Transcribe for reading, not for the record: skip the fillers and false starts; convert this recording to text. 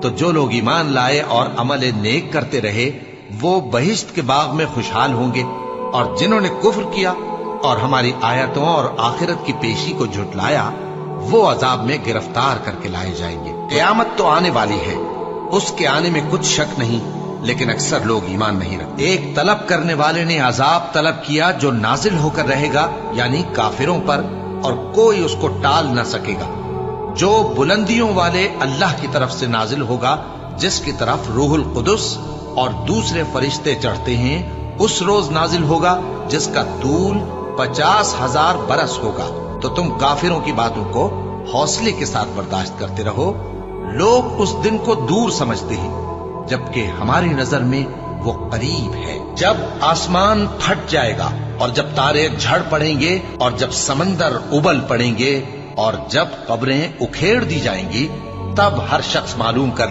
تو جو لوگ ایمان لائے اور عمل نیک کرتے رہے وہ بہشت کے باغ میں خوشحال ہوں گے، اور جنہوں نے کفر کیا اور ہماری آیتوں اور آخرت کی پیشی کو جھٹلایا وہ عذاب میں گرفتار کر کے لائے جائیں گے۔ قیامت تو آنے والی ہے، اس کے آنے میں کچھ شک نہیں، لیکن اکثر لوگ ایمان نہیں رکھتے۔ ایک طلب کرنے والے نے عذاب طلب کیا جو نازل ہو کر رہے گا، یعنی کافروں پر، اور کوئی اس کو ٹال نہ سکے گا، جو بلندیوں والے اللہ کی طرف سے نازل ہوگا، جس کی طرف روح القدس اور دوسرے فرشتے چڑھتے ہیں، اس روز نازل ہوگا جس کا طول 50,000 برس ہوگا۔ تو تم کافروں کی باتوں کو حوصلے کے ساتھ برداشت کرتے رہو۔ لوگ اس دن کو دور سمجھتے ہیں جبکہ ہماری نظر میں وہ قریب ہے۔ جب آسمان پھٹ جائے گا اور جب تارے جھڑ پڑیں گے اور جب سمندر ابل پڑیں گے اور جب قبریں اکھیڑ دی جائیں گی، تب ہر شخص معلوم کر